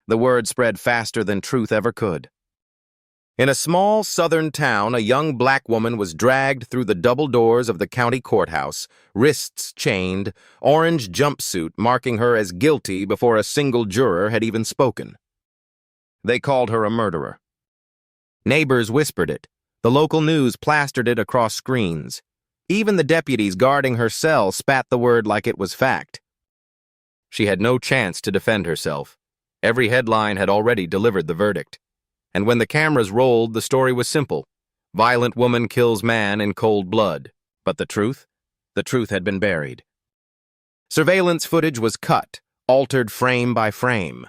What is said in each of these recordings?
The word spread faster than truth ever could. In a small southern town, a young black woman was dragged through the double doors of the county courthouse, wrists chained, orange jumpsuit marking her as guilty before a single juror had even spoken. They called her a murderer. Neighbors whispered it. The local news plastered it across screens. Even the deputies guarding her cell spat the word like it was fact. She had no chance to defend herself. Every headline had already delivered the verdict. And when the cameras rolled, the story was simple. Violent woman kills man in cold blood. But the truth? The truth had been buried. Surveillance footage was cut, altered frame by frame.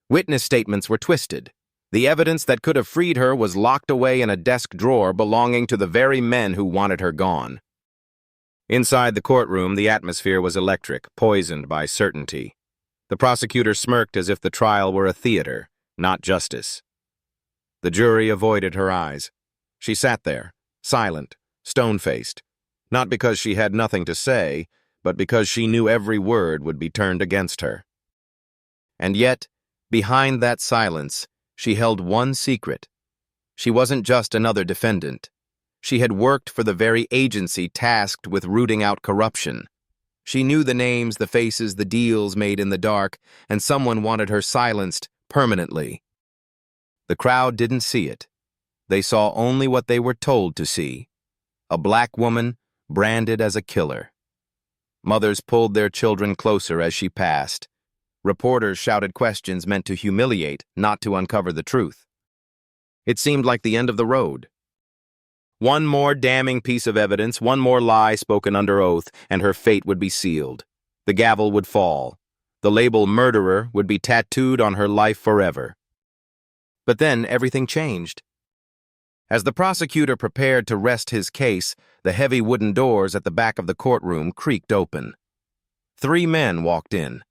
Witness statements were twisted. The evidence that could have freed her was locked away in a desk drawer belonging to the very men who wanted her gone. Inside the courtroom, the atmosphere was electric, poisoned by certainty. The prosecutor smirked as if the trial were a theater, not justice. The jury avoided her eyes. She sat there, silent, stone-faced, not because she had nothing to say, but because she knew every word would be turned against her. And yet, behind that silence, she held one secret. She wasn't just another defendant. She had worked for the very agency tasked with rooting out corruption. She knew the names, the faces, the deals made in the dark, and someone wanted her silenced permanently. The crowd didn't see it. They saw only what they were told to see. A black woman branded as a killer. Mothers pulled their children closer as she passed. Reporters shouted questions meant to humiliate, not to uncover the truth. It seemed like the end of the road. One more damning piece of evidence, one more lie spoken under oath, and her fate would be sealed. The gavel would fall. The label murderer would be tattooed on her life forever. But then everything changed. As the prosecutor prepared to rest his case, the heavy wooden doors at the back of the courtroom creaked open. 3 men walked in.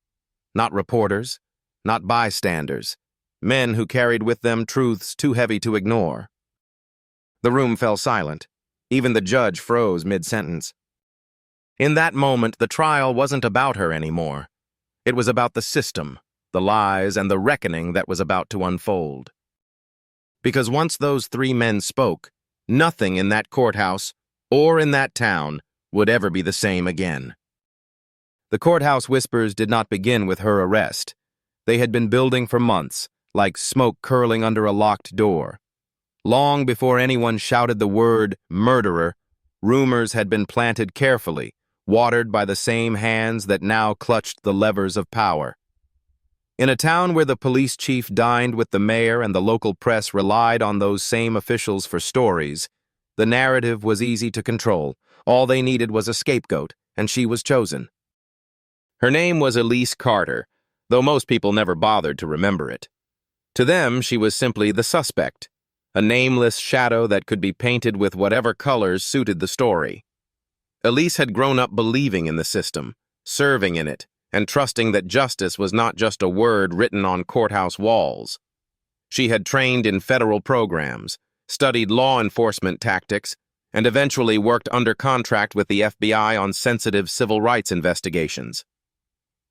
Not reporters, not bystanders. Men who carried with them truths too heavy to ignore. The room fell silent. Even the judge froze mid-sentence. In that moment, the trial wasn't about her anymore. It was about the system, the lies, and the reckoning that was about to unfold. Because once those 3 men spoke, nothing in that courthouse or in that town would ever be the same again. The courthouse whispers did not begin with her arrest. They had been building for months, like smoke curling under a locked door. Long before anyone shouted the word murderer, rumors had been planted carefully, watered by the same hands that now clutched the levers of power. In a town where the police chief dined with the mayor and the local press relied on those same officials for stories, the narrative was easy to control. All they needed was a scapegoat, and she was chosen. Her name was Elise Carter, though most people never bothered to remember it. To them, she was simply the suspect, a nameless shadow that could be painted with whatever colors suited the story. Elise had grown up believing in the system, serving in it, and trusting that justice was not just a word written on courthouse walls. She had trained in federal programs, studied law enforcement tactics, and eventually worked under contract with the FBI on sensitive civil rights investigations.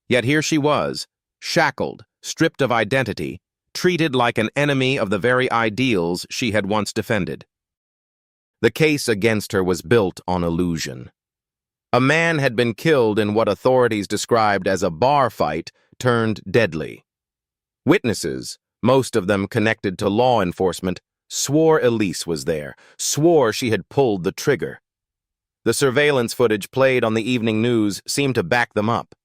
Yet here she was, shackled, stripped of identity, treated like an enemy of the very ideals she had once defended. The case against her was built on illusion. A man had been killed in what authorities described as a bar fight turned deadly. Witnesses, most of them connected to law enforcement, swore Elise was there, swore she had pulled the trigger. The surveillance footage played on the evening news seemed to back them up,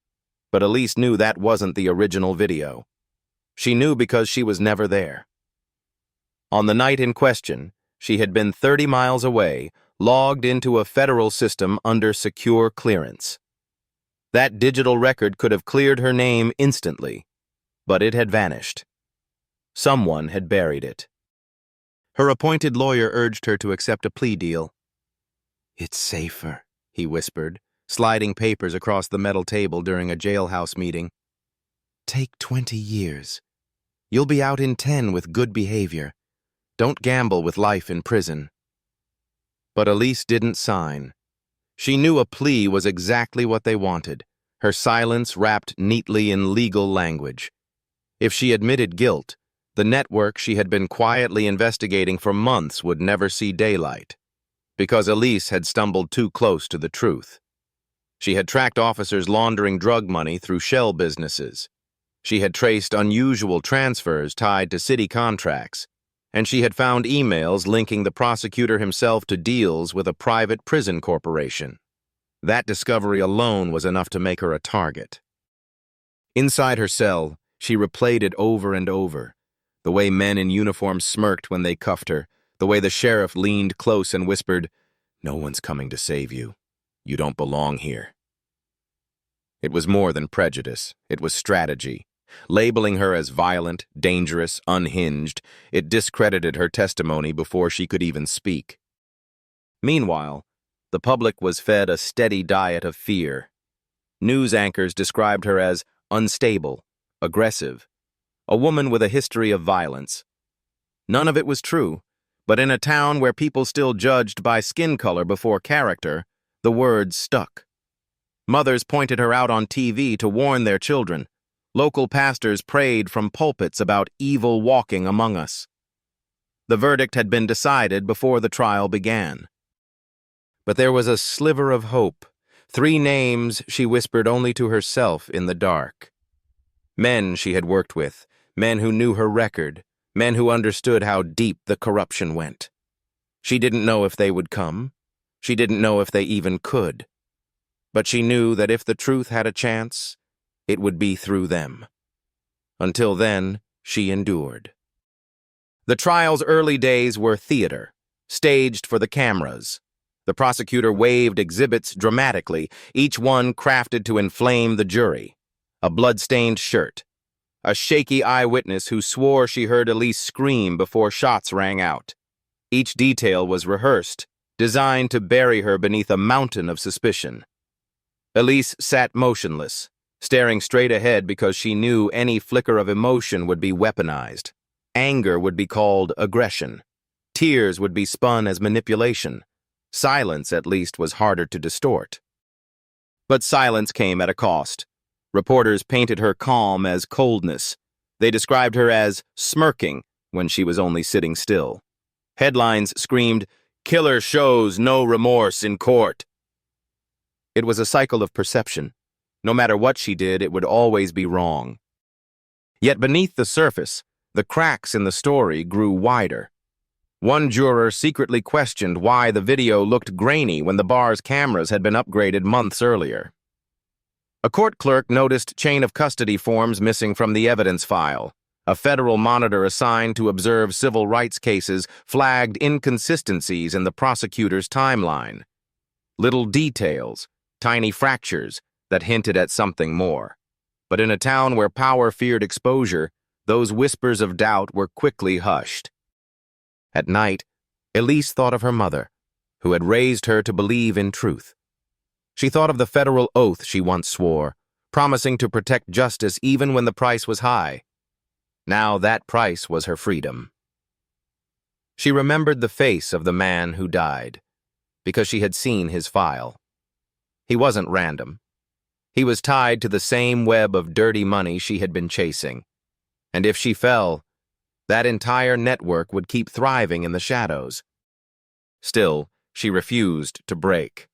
but Elise knew that wasn't the original video. She knew because she was never there. On the night in question, she had been 30 miles away, logged into a federal system under secure clearance. That digital record could have cleared her name instantly, but it had vanished. Someone had buried it. Her appointed lawyer urged her to accept a plea deal. "It's safer," he whispered, sliding papers across the metal table during a jailhouse meeting. "Take 20 years. You'll be out in 10 with good behavior. Don't gamble with life in prison." But Elise didn't sign. She knew a plea was exactly what they wanted, her silence wrapped neatly in legal language. If she admitted guilt, the network she had been quietly investigating for months would never see daylight, because Elise had stumbled too close to the truth. She had tracked officers laundering drug money through shell businesses. She had traced unusual transfers tied to city contracts, and she had found emails linking the prosecutor himself to deals with a private prison corporation. That discovery alone was enough to make her a target. Inside her cell, she replayed it over and over. The way men in uniform smirked when they cuffed her, the way the sheriff leaned close and whispered, "No one's coming to save you. You don't belong here." It was more than prejudice. It was strategy. Labeling her as violent, dangerous, unhinged, it discredited her testimony before she could even speak. Meanwhile, the public was fed a steady diet of fear. News anchors described her as unstable, aggressive, a woman with a history of violence. None of it was true, but in a town where people still judged by skin color before character, the words stuck. Mothers pointed her out on TV to warn their children. Local pastors prayed from pulpits about evil walking among us. The verdict had been decided before the trial began. But there was a sliver of hope. 3 names she whispered only to herself in the dark. Men she had worked with, men who knew her record, men who understood how deep the corruption went. She didn't know if they would come. She didn't know if they even could. But she knew that if the truth had a chance, it would be through them. Until then, she endured. The trial's early days were theater, staged for the cameras. The prosecutor waved exhibits dramatically, each one crafted to inflame the jury. A blood-stained shirt, a shaky eyewitness who swore she heard Elise scream before shots rang out. Each detail was rehearsed, designed to bury her beneath a mountain of suspicion. Elise sat motionless, staring straight ahead because she knew any flicker of emotion would be weaponized. Anger would be called aggression. Tears would be spun as manipulation. Silence, at least, was harder to distort. But silence came at a cost. Reporters painted her calm as coldness. They described her as smirking when she was only sitting still. Headlines screamed, "Killer shows no remorse in court." It was a cycle of perception. No matter what she did, it would always be wrong. Yet beneath the surface, the cracks in the story grew wider. One juror secretly questioned why the video looked grainy when the bar's cameras had been upgraded months earlier. A court clerk noticed chain of custody forms missing from the evidence file. A federal monitor assigned to observe civil rights cases flagged inconsistencies in the prosecutor's timeline. Little details, tiny fractures, that hinted at something more. But in a town where power feared exposure, those whispers of doubt were quickly hushed. At night, Elise thought of her mother, who had raised her to believe in truth. She thought of the federal oath she once swore, promising to protect justice even when the price was high. Now that price was her freedom. She remembered the face of the man who died, because she had seen his file. He wasn't random. He was tied to the same web of dirty money she had been chasing. And if she fell, that entire network would keep thriving in the shadows. Still, she refused to break.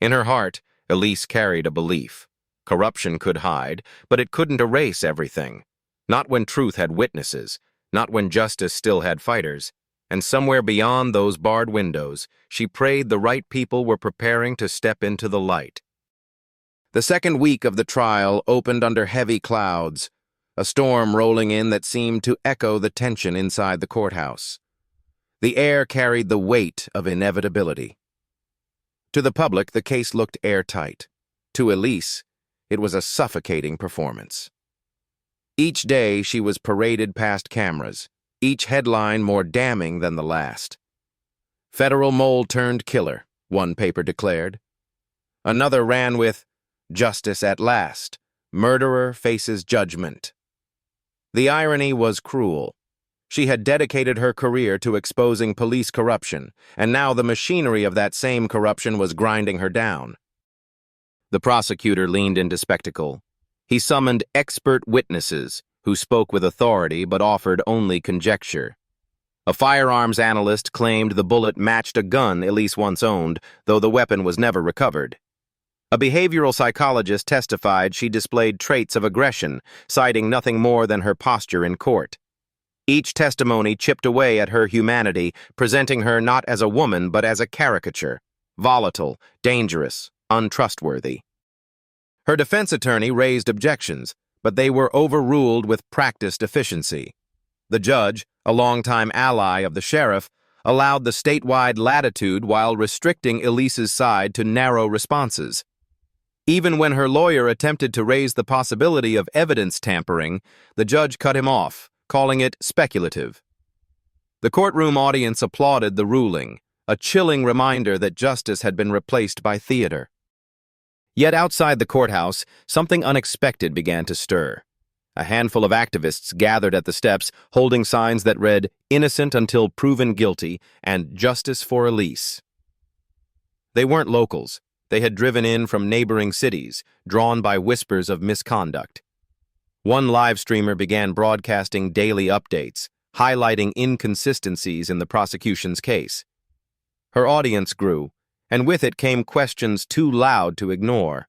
In her heart, Elise carried a belief. Corruption could hide, but it couldn't erase everything. Not when truth had witnesses, not when justice still had fighters. And somewhere beyond those barred windows, she prayed the right people were preparing to step into the light. The second week of the trial opened under heavy clouds, a storm rolling in that seemed to echo the tension inside the courthouse. The air carried the weight of inevitability. To the public, the case looked airtight. To Elise, it was a suffocating performance. Each day, she was paraded past cameras, each headline more damning than the last. "Federal mole turned killer," one paper declared. Another ran with, "Justice at last. Murderer faces judgment." The irony was cruel. She had dedicated her career to exposing police corruption, and now the machinery of that same corruption was grinding her down. The prosecutor leaned into spectacle. He summoned expert witnesses who spoke with authority but offered only conjecture. A firearms analyst claimed the bullet matched a gun Elise once owned, though the weapon was never recovered. A behavioral psychologist testified she displayed traits of aggression, citing nothing more than her posture in court. Each testimony chipped away at her humanity, presenting her not as a woman but as a caricature, volatile, dangerous, untrustworthy. Her defense attorney raised objections, but they were overruled with practiced efficiency. The judge, a longtime ally of the sheriff, allowed the statewide latitude while restricting Elise's side to narrow responses. Even when her lawyer attempted to raise the possibility of evidence tampering, the judge cut him off, calling it speculative. The courtroom audience applauded the ruling, a chilling reminder that justice had been replaced by theater. Yet outside the courthouse, something unexpected began to stir. A handful of activists gathered at the steps, holding signs that read, "Innocent until proven guilty," and "Justice for Elise." They weren't locals. They had driven in from neighboring cities, drawn by whispers of misconduct. One live streamer began broadcasting daily updates, highlighting inconsistencies in the prosecution's case. Her audience grew, and with it came questions too loud to ignore.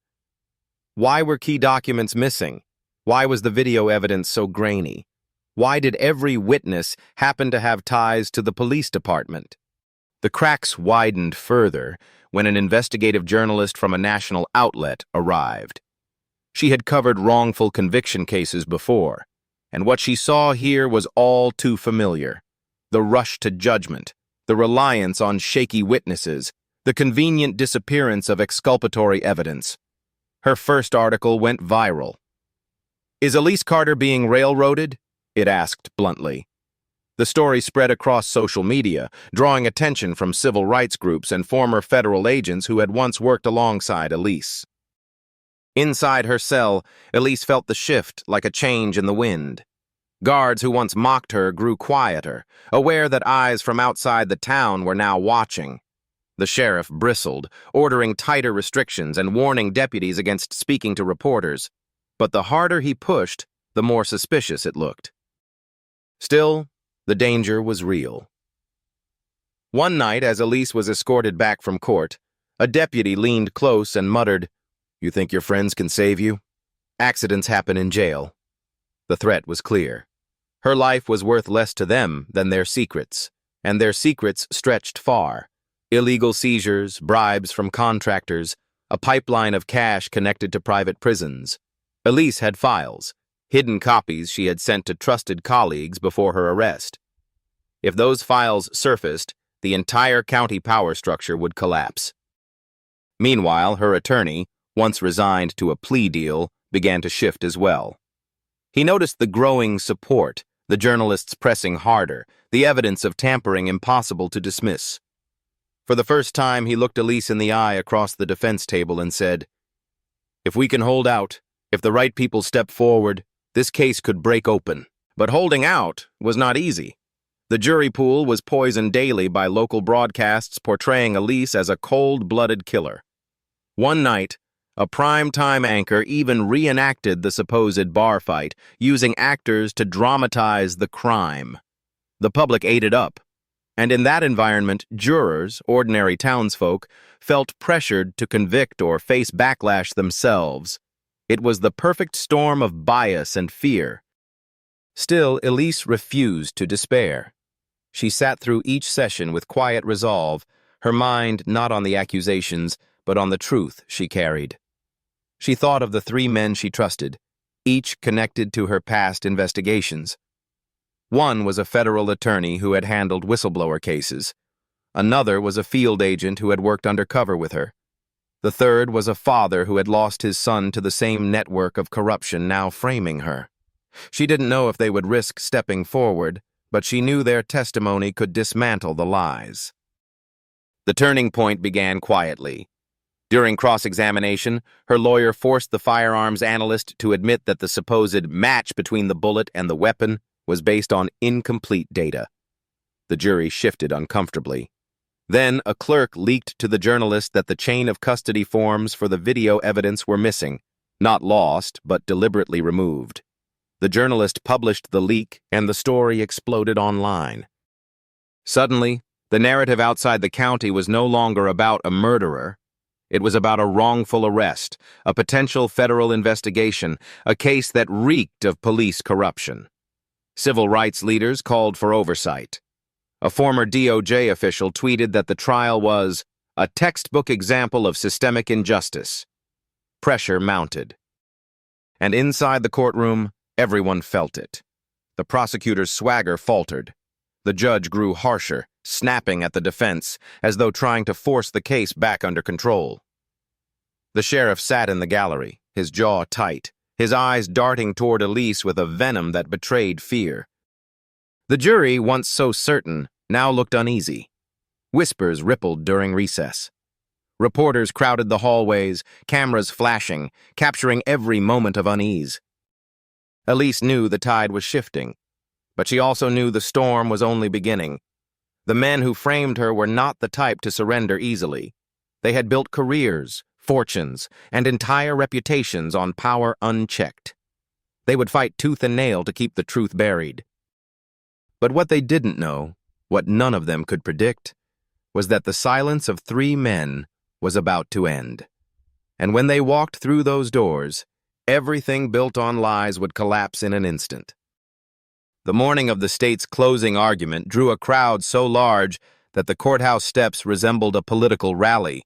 Why were key documents missing? Why was the video evidence so grainy? Why did every witness happen to have ties to the police department? The cracks widened further when an investigative journalist from a national outlet arrived. She had covered wrongful conviction cases before, and what she saw here was all too familiar. The rush to judgment, the reliance on shaky witnesses, the convenient disappearance of exculpatory evidence. Her first article went viral. "Is Elise Carter being railroaded?" it asked bluntly. The story spread across social media, drawing attention from civil rights groups and former federal agents who had once worked alongside Elise. Inside her cell, Elise felt the shift like a change in the wind. Guards who once mocked her grew quieter, aware that eyes from outside the town were now watching. The sheriff bristled, ordering tighter restrictions and warning deputies against speaking to reporters. But the harder he pushed, the more suspicious it looked. Still, the danger was real. One night, as Elise was escorted back from court, a deputy leaned close and muttered, "You think your friends can save you? Accidents happen in jail." The threat was clear. Her life was worth less to them than their secrets, and their secrets stretched far. Illegal seizures, bribes from contractors, a pipeline of cash connected to private prisons. Elise had files, hidden copies she had sent to trusted colleagues before her arrest. If those files surfaced, the entire county power structure would collapse. Meanwhile, her attorney, once resigned to a plea deal, began to shift as well. He noticed the growing support, the journalists pressing harder, the evidence of tampering impossible to dismiss. For the first time, he looked Elise in the eye across the defense table and said, "If we can hold out, if the right people step forward, this case could break open." But holding out was not easy. The jury pool was poisoned daily by local broadcasts portraying Elise as a cold-blooded killer. One night, a prime-time anchor even reenacted the supposed bar fight, using actors to dramatize the crime. The public ate it up, and in that environment, jurors, ordinary townsfolk, felt pressured to convict or face backlash themselves. It was the perfect storm of bias and fear. Still, Elise refused to despair. She sat through each session with quiet resolve, her mind not on the accusations, but on the truth she carried. She thought of the 3 men she trusted, each connected to her past investigations. One was a federal attorney who had handled whistleblower cases. Another was a field agent who had worked undercover with her. The third was a father who had lost his son to the same network of corruption now framing her. She didn't know if they would risk stepping forward, but she knew their testimony could dismantle the lies. The turning point began quietly. During cross-examination, her lawyer forced the firearms analyst to admit that the supposed match between the bullet and the weapon was based on incomplete data. The jury shifted uncomfortably. Then a clerk leaked to the journalist that the chain of custody forms for the video evidence were missing, not lost, but deliberately removed. The journalist published the leak, and the story exploded online. Suddenly, the narrative outside the county was no longer about a murderer. It was about a wrongful arrest, a potential federal investigation, a case that reeked of police corruption. Civil rights leaders called for oversight. A former DOJ official tweeted that the trial was a textbook example of systemic injustice. Pressure mounted. And inside the courtroom, everyone felt it. The prosecutor's swagger faltered. The judge grew harsher, snapping at the defense, as though trying to force the case back under control. The sheriff sat in the gallery, his jaw tight, his eyes darting toward Elise with a venom that betrayed fear. The jury, once so certain, now looked uneasy. Whispers rippled during recess. Reporters crowded the hallways, cameras flashing, capturing every moment of unease. Elise knew the tide was shifting, but she also knew the storm was only beginning. The men who framed her were not the type to surrender easily. They had built careers, fortunes, and entire reputations on power unchecked. They would fight tooth and nail to keep the truth buried. But what they didn't know, what none of them could predict, was that the silence of 3 men was about to end. And when they walked through those doors, everything built on lies would collapse in an instant. The morning of the state's closing argument drew a crowd so large that the courthouse steps resembled a political rally.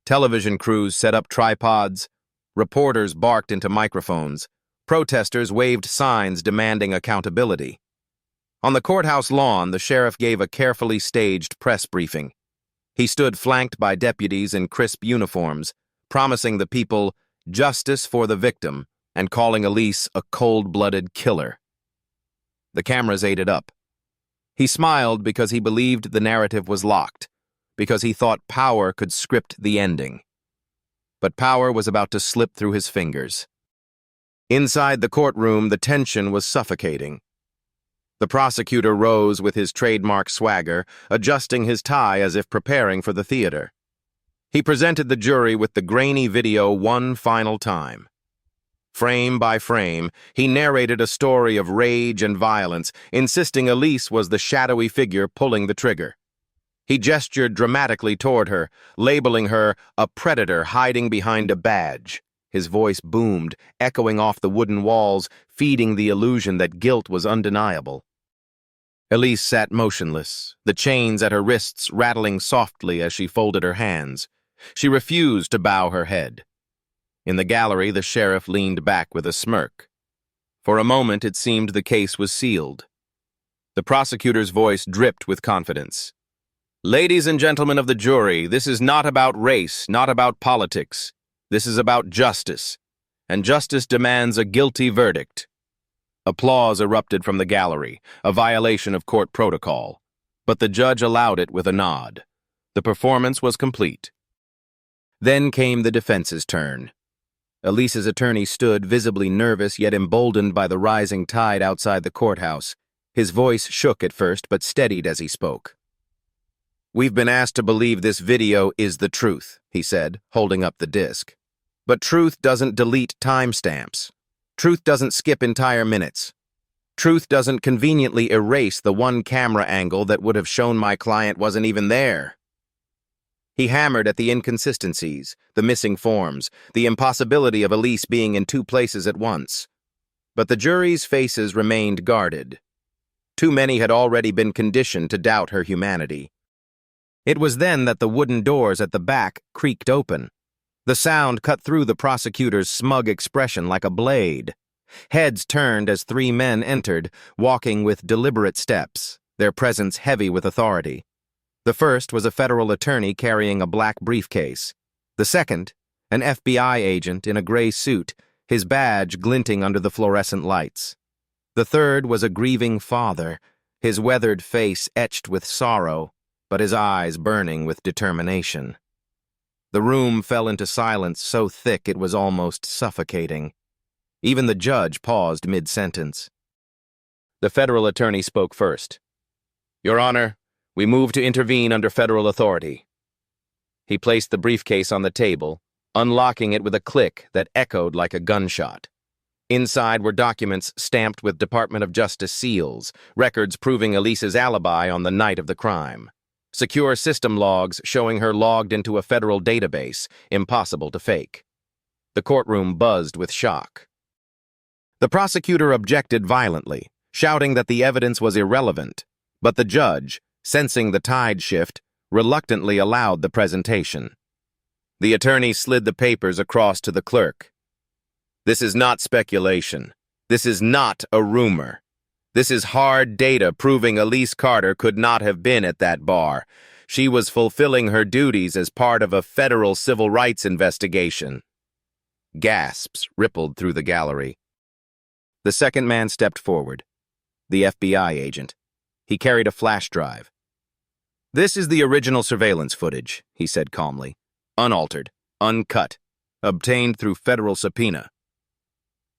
Television crews set up tripods, reporters barked into microphones, protesters waved signs demanding accountability. On the courthouse lawn, the sheriff gave a carefully staged press briefing. He stood flanked by deputies in crisp uniforms, promising the people justice for the victim and calling Elise a cold-blooded killer. The cameras ate it up. He smiled because he believed the narrative was locked, because he thought power could script the ending. But power was about to slip through his fingers. Inside the courtroom, the tension was suffocating. The prosecutor rose with his trademark swagger, adjusting his tie as if preparing for the theater. He presented the jury with the grainy video one final time. Frame by frame, he narrated a story of rage and violence, insisting Elise was the shadowy figure pulling the trigger. He gestured dramatically toward her, labeling her a predator hiding behind a badge. His voice boomed, echoing off the wooden walls, feeding the illusion that guilt was undeniable. Elise sat motionless, the chains at her wrists rattling softly as she folded her hands. She refused to bow her head. In the gallery, the sheriff leaned back with a smirk. For a moment, it seemed the case was sealed. The prosecutor's voice dripped with confidence. "Ladies and gentlemen of the jury, this is not about race, not about politics. This is about justice, and justice demands a guilty verdict." Applause erupted from the gallery, a violation of court protocol. But the judge allowed it with a nod. The performance was complete. Then came the defense's turn. Elise's attorney stood, visibly nervous yet emboldened by the rising tide outside the courthouse. His voice shook at first, but steadied as he spoke. "We've been asked to believe this video is the truth," he said, holding up the disc. "But truth doesn't delete timestamps. Truth doesn't skip entire minutes. Truth doesn't conveniently erase the one camera angle that would have shown my client wasn't even there." He hammered at the inconsistencies, the missing forms, the impossibility of Elise being in 2 places at once. But the jury's faces remained guarded. Too many had already been conditioned to doubt her humanity. It was then that the wooden doors at the back creaked open. The sound cut through the prosecutor's smug expression like a blade. Heads turned as 3 men entered, walking with deliberate steps, their presence heavy with authority. The first was a federal attorney carrying a black briefcase. The second, an FBI agent in a gray suit, his badge glinting under the fluorescent lights. The third was a grieving father, his weathered face etched with sorrow, but his eyes burning with determination. The room fell into silence so thick it was almost suffocating. Even the judge paused mid-sentence. The federal attorney spoke first. "Your Honor, we move to intervene under federal authority." He placed the briefcase on the table, unlocking it with a click that echoed like a gunshot. Inside were documents stamped with Department of Justice seals, records proving Elise's alibi on the night of the crime. Secure system logs showing her logged into a federal database, impossible to fake. The courtroom buzzed with shock. The prosecutor objected violently, shouting that the evidence was irrelevant, but the judge, sensing the tide shift, reluctantly allowed the presentation. The attorney slid the papers across to the clerk. "This is not speculation. This is not a rumor. This is hard data proving Elise Carter could not have been at that bar. She was fulfilling her duties as part of a federal civil rights investigation." Gasps rippled through the gallery. The second man stepped forward. The FBI agent. He carried a flash drive. "This is the original surveillance footage," he said calmly. "Unaltered, uncut, obtained through federal subpoena."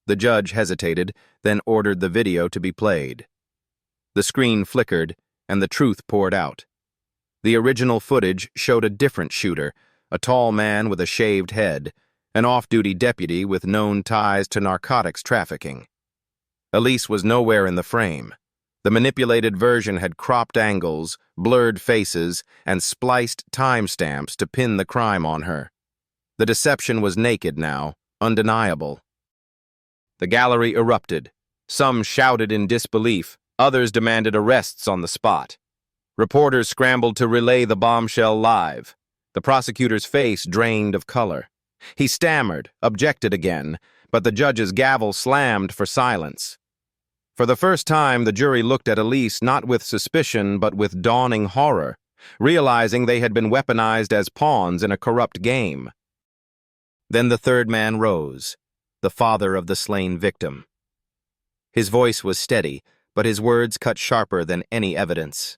The judge hesitated, then ordered the video to be played. The screen flickered, and the truth poured out. The original footage showed a different shooter, a tall man with a shaved head, an off-duty deputy with known ties to narcotics trafficking. Elise was nowhere in the frame. The manipulated version had cropped angles, blurred faces, and spliced timestamps to pin the crime on her. The deception was naked now, undeniable. The gallery erupted. Some shouted in disbelief, others demanded arrests on the spot. Reporters scrambled to relay the bombshell live. The prosecutor's face drained of color. He stammered, objected again, but the judge's gavel slammed for silence. For the first time, the jury looked at Elise not with suspicion but with dawning horror, realizing they had been weaponized as pawns in a corrupt game. Then the third man rose, the father of the slain victim. His voice was steady, but his words cut sharper than any evidence.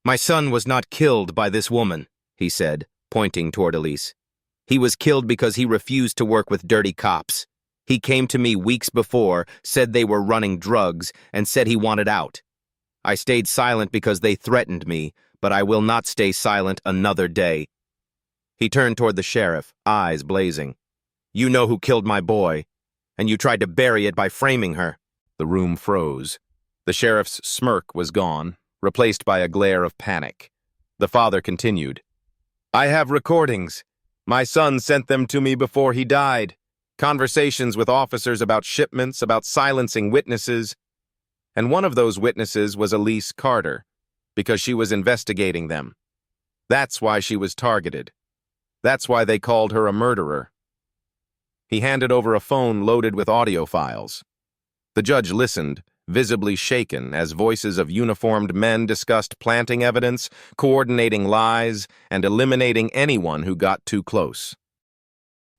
"My son was not killed by this woman," he said, pointing toward Elise. "He was killed because he refused to work with dirty cops. He came to me weeks before, said they were running drugs, and said he wanted out. I stayed silent because they threatened me, but I will not stay silent another day." He turned toward the sheriff, eyes blazing. "You know who killed my boy, and you tried to bury it by framing her." The room froze. The sheriff's smirk was gone, replaced by a glare of panic. The father continued. "I have recordings. My son sent them to me before he died. Conversations with officers about shipments, about silencing witnesses. And one of those witnesses was Elise Carter, because she was investigating them. That's why she was targeted. That's why they called her a murderer." He handed over a phone loaded with audio files. The judge listened, visibly shaken, as voices of uniformed men discussed planting evidence, coordinating lies, and eliminating anyone who got too close.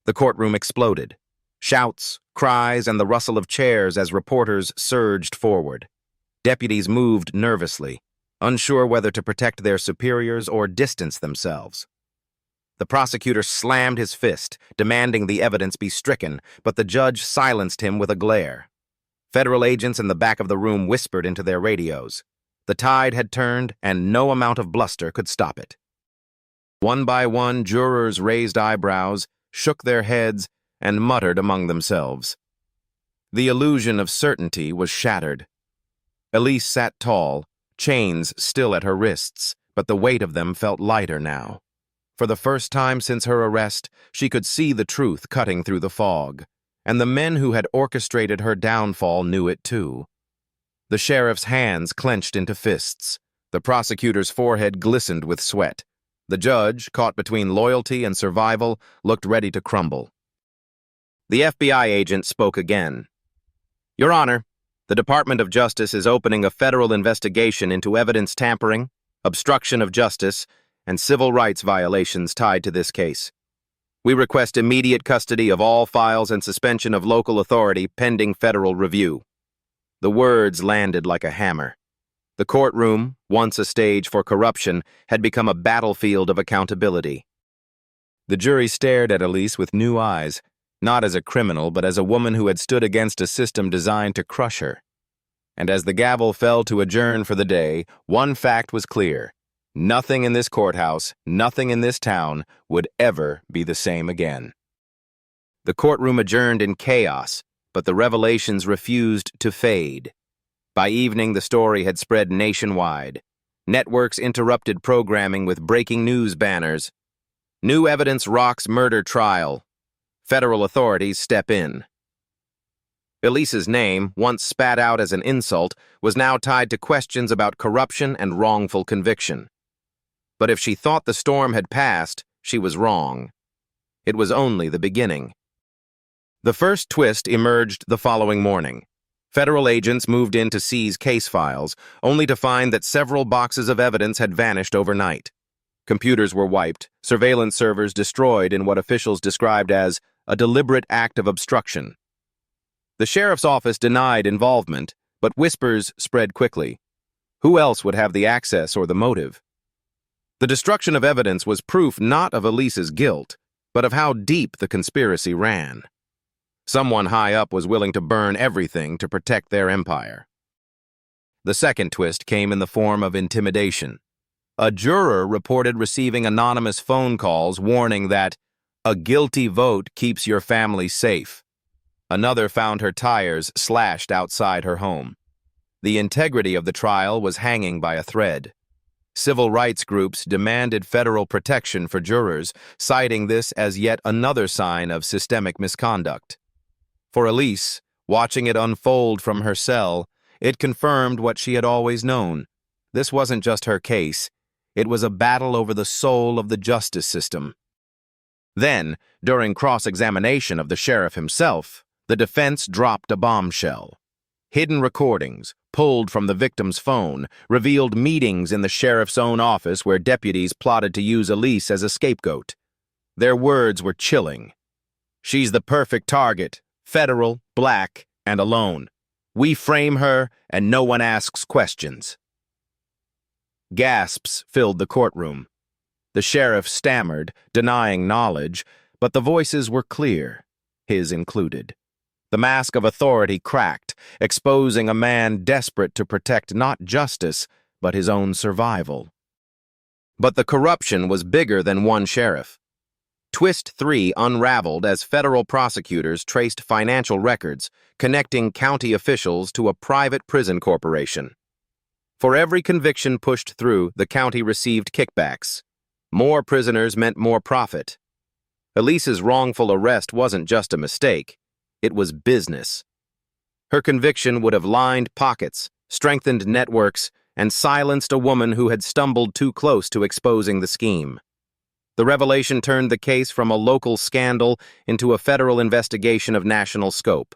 The courtroom exploded. Shouts, cries, and the rustle of chairs as reporters surged forward. Deputies moved nervously, unsure whether to protect their superiors or distance themselves. The prosecutor slammed his fist, demanding the evidence be stricken, but the judge silenced him with a glare. Federal agents in the back of the room whispered into their radios. The tide had turned, and no amount of bluster could stop it. One by one, jurors raised eyebrows, shook their heads, and muttered among themselves. The illusion of certainty was shattered. Elise sat tall, chains still at her wrists, but the weight of them felt lighter now. For the first time since her arrest, she could see the truth cutting through the fog, and the men who had orchestrated her downfall knew it too. The sheriff's hands clenched into fists. The prosecutor's forehead glistened with sweat. The judge, caught between loyalty and survival, looked ready to crumble. The FBI agent spoke again. "Your Honor, the Department of Justice is opening a federal investigation into evidence tampering, obstruction of justice, and civil rights violations tied to this case. We request immediate custody of all files and suspension of local authority pending federal review." The words landed like a hammer. The courtroom, once a stage for corruption, had become a battlefield of accountability. The jury stared at Elise with new eyes, not as a criminal, but as a woman who had stood against a system designed to crush her. And as the gavel fell to adjourn for the day, one fact was clear. Nothing in this courthouse, nothing in this town, would ever be the same again. The courtroom adjourned in chaos, but the revelations refused to fade. By evening, the story had spread nationwide. Networks interrupted programming with breaking news banners. New evidence rocks murder trial. Federal authorities step in. Elise's name, once spat out as an insult, was now tied to questions about corruption and wrongful conviction. But if she thought the storm had passed, she was wrong. It was only the beginning. The first twist emerged the following morning. Federal agents moved in to seize case files, only to find that several boxes of evidence had vanished overnight. Computers were wiped, surveillance servers destroyed in what officials described as a deliberate act of obstruction. The sheriff's office denied involvement, but whispers spread quickly. Who else would have the access or the motive? The destruction of evidence was proof not of Elise's guilt, but of how deep the conspiracy ran. Someone high up was willing to burn everything to protect their empire. The second twist came in the form of intimidation. A juror reported receiving anonymous phone calls warning that a guilty vote keeps your family safe. Another found her tires slashed outside her home. The integrity of the trial was hanging by a thread. Civil rights groups demanded federal protection for jurors, citing this as yet another sign of systemic misconduct. For Elise, watching it unfold from her cell, it confirmed what she had always known. This wasn't just her case. It was a battle over the soul of the justice system. Then, during cross-examination of the sheriff himself, the defense dropped a bombshell. Hidden recordings, pulled from the victim's phone, revealed meetings in the sheriff's own office where deputies plotted to use Elise as a scapegoat. Their words were chilling. "She's the perfect target, federal, black, and alone. We frame her, and no one asks questions." Gasps filled the courtroom. The sheriff stammered, denying knowledge, but the voices were clear, his included. The mask of authority cracked, exposing a man desperate to protect not justice, but his own survival. But the corruption was bigger than one sheriff. Twist 3 unraveled as federal prosecutors traced financial records, connecting county officials to a private prison corporation. For every conviction pushed through, the county received kickbacks. More prisoners meant more profit. Elise's wrongful arrest wasn't just a mistake. It was business. Her conviction would have lined pockets, strengthened networks, and silenced a woman who had stumbled too close to exposing the scheme. The revelation turned the case from a local scandal into a federal investigation of national scope.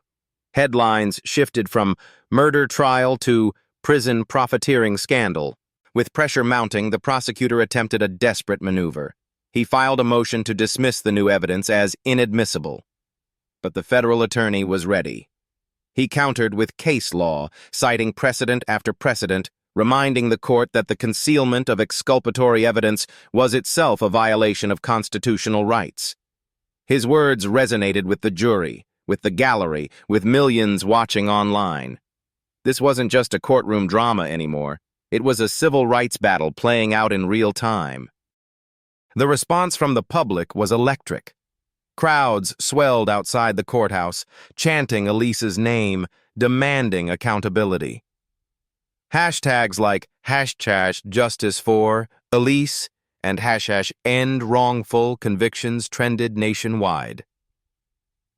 Headlines shifted from murder trial to prison profiteering scandal. With pressure mounting, the prosecutor attempted a desperate maneuver. He filed a motion to dismiss the new evidence as inadmissible. But the federal attorney was ready. He countered with case law, citing precedent after precedent, reminding the court that the concealment of exculpatory evidence was itself a violation of constitutional rights. His words resonated with the jury, with the gallery, with millions watching online. This wasn't just a courtroom drama anymore. It was a civil rights battle playing out in real time. The response from the public was electric. Crowds swelled outside the courthouse, chanting Elise's name, demanding accountability. Hashtags like #JusticeForElise and #EndWrongful trended nationwide.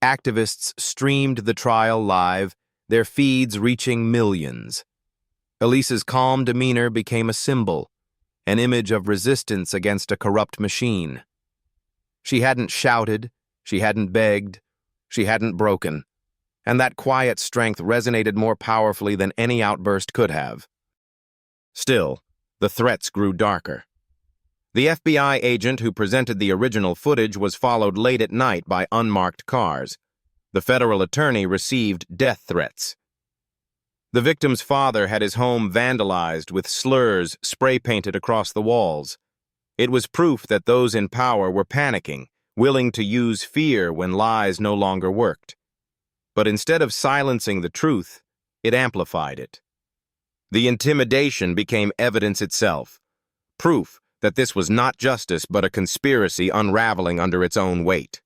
Activists streamed the trial live, their feeds reaching millions. Elise's calm demeanor became a symbol, an image of resistance against a corrupt machine. She hadn't shouted, she hadn't begged, she hadn't broken, and that quiet strength resonated more powerfully than any outburst could have. Still, the threats grew darker. The FBI agent who presented the original footage was followed late at night by unmarked cars. The federal attorney received death threats. The victim's father had his home vandalized with slurs spray-painted across the walls. It was proof that those in power were panicking, willing to use fear when lies no longer worked. But instead of silencing the truth, it amplified it. The intimidation became evidence itself, proof that this was not justice but a conspiracy unraveling under its own weight.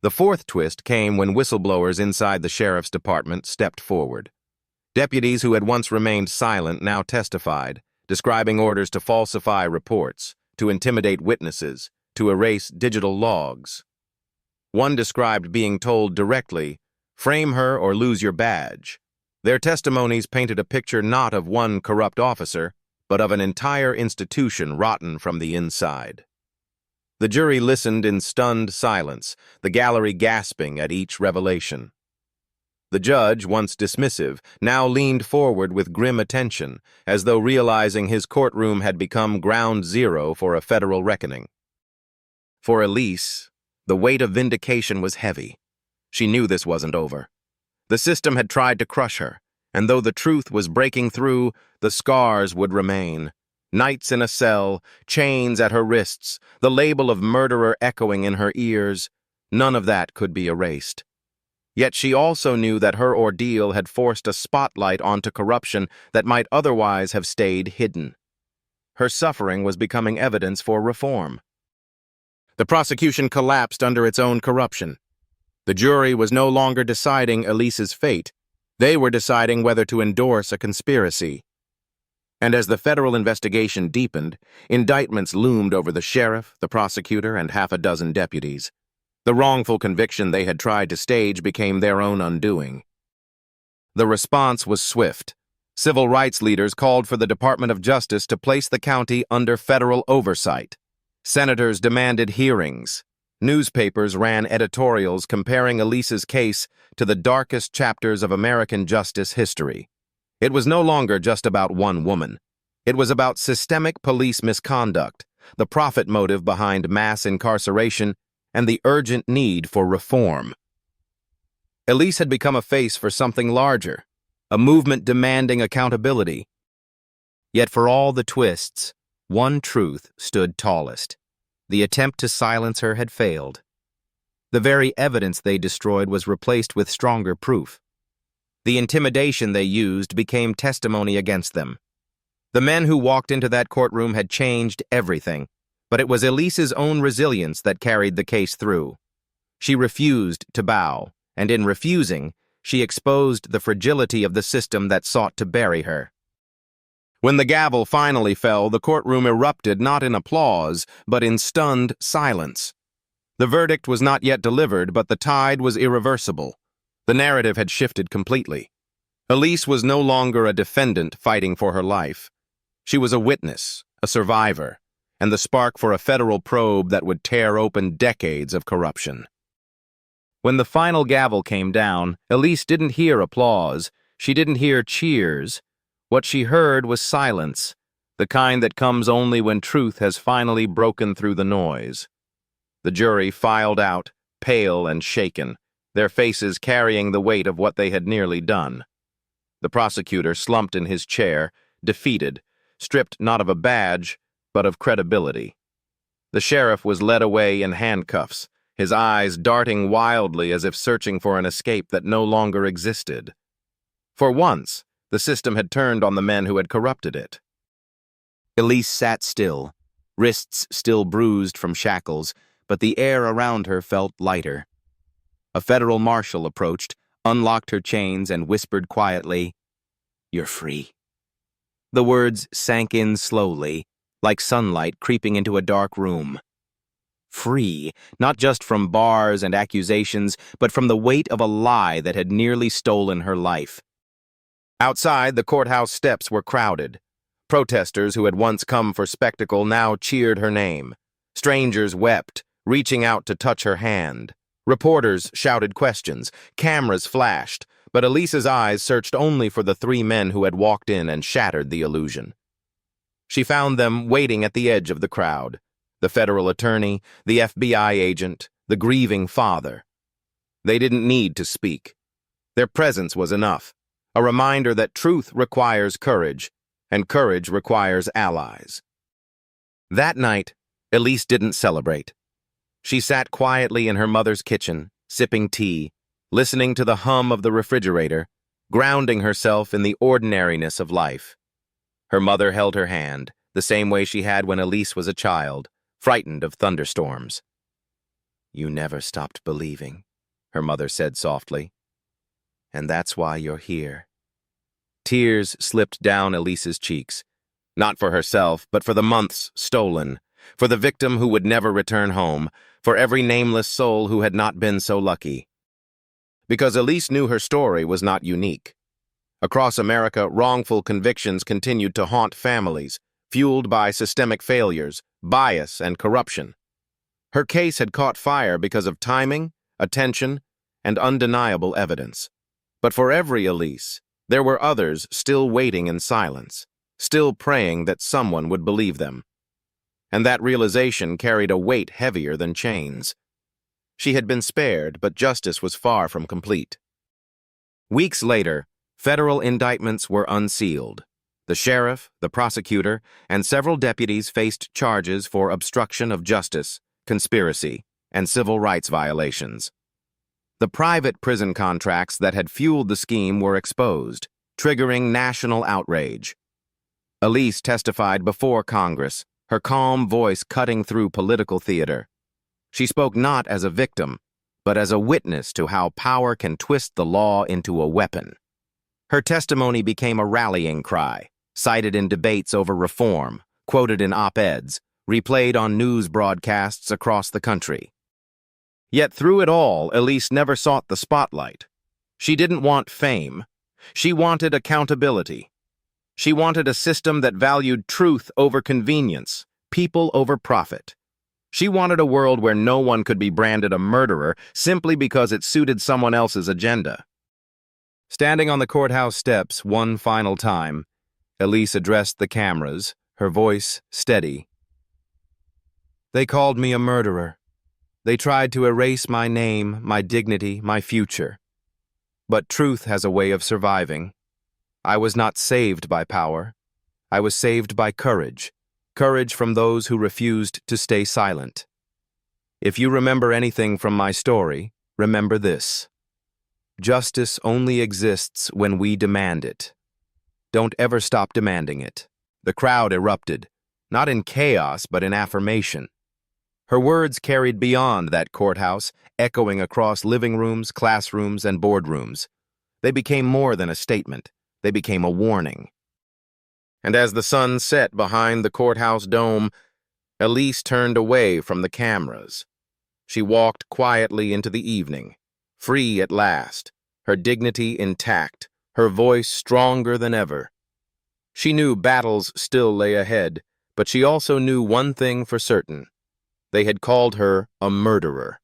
The fourth twist came when whistleblowers inside the sheriff's department stepped forward. Deputies who had once remained silent now testified, describing orders to falsify reports, to intimidate witnesses, to erase digital logs. One described being told directly, "Frame her or lose your badge." Their testimonies painted a picture not of one corrupt officer, but of an entire institution rotten from the inside. The jury listened in stunned silence, the gallery gasping at each revelation. The judge, once dismissive, now leaned forward with grim attention, as though realizing his courtroom had become ground zero for a federal reckoning. For Elise, the weight of vindication was heavy. She knew this wasn't over. The system had tried to crush her, and though the truth was breaking through, the scars would remain. Nights in a cell, chains at her wrists, the label of murderer echoing in her ears, none of that could be erased. Yet she also knew that her ordeal had forced a spotlight onto corruption that might otherwise have stayed hidden. Her suffering was becoming evidence for reform. The prosecution collapsed under its own corruption. The jury was no longer deciding Elise's fate. They were deciding whether to endorse a conspiracy. And as the federal investigation deepened, indictments loomed over the sheriff, the prosecutor, and half a dozen deputies. The wrongful conviction they had tried to stage became their own undoing. The response was swift. Civil rights leaders called for the Department of Justice to place the county under federal oversight. Senators demanded hearings. Newspapers ran editorials comparing Elise's case to the darkest chapters of American justice history. It was no longer just about one woman. It was about systemic police misconduct, the profit motive behind mass incarceration, and the urgent need for reform. Elise had become a face for something larger, a movement demanding accountability. Yet for all the twists, one truth stood tallest. The attempt to silence her had failed. The very evidence they destroyed was replaced with stronger proof. The intimidation they used became testimony against them. The men who walked into that courtroom had changed everything, but it was Elise's own resilience that carried the case through. She refused to bow, and in refusing, she exposed the fragility of the system that sought to bury her. When the gavel finally fell, the courtroom erupted not in applause, but in stunned silence. The verdict was not yet delivered, but the tide was irreversible. The narrative had shifted completely. Elise was no longer a defendant fighting for her life. She was a witness, a survivor, and the spark for a federal probe that would tear open decades of corruption. When the final gavel came down, Elise didn't hear applause. She didn't hear cheers. What she heard was silence, the kind that comes only when truth has finally broken through the noise. The jury filed out, pale and shaken, their faces carrying the weight of what they had nearly done. The prosecutor slumped in his chair, defeated, stripped not of a badge, but of credibility. The sheriff was led away in handcuffs, his eyes darting wildly as if searching for an escape that no longer existed. For once, the system had turned on the men who had corrupted it. Elise sat still, wrists still bruised from shackles, but the air around her felt lighter. A federal marshal approached, unlocked her chains, and whispered quietly, "You're free." The words sank in slowly, like sunlight creeping into a dark room. Free, not just from bars and accusations, but from the weight of a lie that had nearly stolen her life. Outside, the courthouse steps were crowded. Protesters who had once come for spectacle now cheered her name. Strangers wept, reaching out to touch her hand. Reporters shouted questions. Cameras flashed, but Elise's eyes searched only for the three men who had walked in and shattered the illusion. She found them waiting at the edge of the crowd. The federal attorney, the FBI agent, the grieving father. They didn't need to speak. Their presence was enough, a reminder that truth requires courage, and courage requires allies. That night, Elise didn't celebrate. She sat quietly in her mother's kitchen, sipping tea, listening to the hum of the refrigerator, grounding herself in the ordinariness of life. Her mother held her hand, the same way she had when Elise was a child, frightened of thunderstorms. "You never stopped believing," her mother said softly. "And that's why you're here." Tears slipped down Elise's cheeks, not for herself, but for the months stolen, for the victim who would never return home, for every nameless soul who had not been so lucky. Because Elise knew her story was not unique. Across America, wrongful convictions continued to haunt families, fueled by systemic failures, bias, and corruption. Her case had caught fire because of timing, attention, and undeniable evidence. But for every Elise, there were others still waiting in silence, still praying that someone would believe them. And that realization carried a weight heavier than chains. She had been spared, but justice was far from complete. Weeks later, federal indictments were unsealed. The sheriff, the prosecutor, and several deputies faced charges for obstruction of justice, conspiracy, and civil rights violations. The private prison contracts that had fueled the scheme were exposed, triggering national outrage. Elise testified before Congress, her calm voice cutting through political theater. She spoke not as a victim, but as a witness to how power can twist the law into a weapon. Her testimony became a rallying cry, cited in debates over reform, quoted in op-eds, replayed on news broadcasts across the country. Yet through it all, Elise never sought the spotlight. She didn't want fame. She wanted accountability. She wanted a system that valued truth over convenience, people over profit. She wanted a world where no one could be branded a murderer simply because it suited someone else's agenda. Standing on the courthouse steps one final time, Elise addressed the cameras, her voice steady. "They called me a murderer. They tried to erase my name, my dignity, my future. But truth has a way of surviving. I was not saved by power. I was saved by courage. Courage from those who refused to stay silent. If you remember anything from my story, remember this. Justice only exists when we demand it. Don't ever stop demanding it." The crowd erupted, not in chaos, but in affirmation. Her words carried beyond that courthouse, echoing across living rooms, classrooms, and boardrooms. They became more than a statement. They became a warning. And as the sun set behind the courthouse dome, Elise turned away from the cameras. She walked quietly into the evening, free at last, her dignity intact, her voice stronger than ever. She knew battles still lay ahead, but she also knew one thing for certain. They had called her a murderer.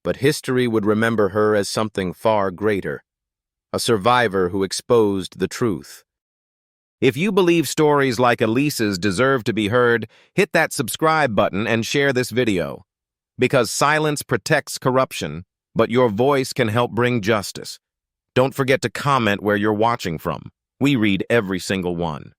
But history would remember her as something far greater, a survivor who exposed the truth. If you believe stories like Elise's deserve to be heard, hit that subscribe button and share this video. Because silence protects corruption, but your voice can help bring justice. Don't forget to comment where you're watching from. We read every single one.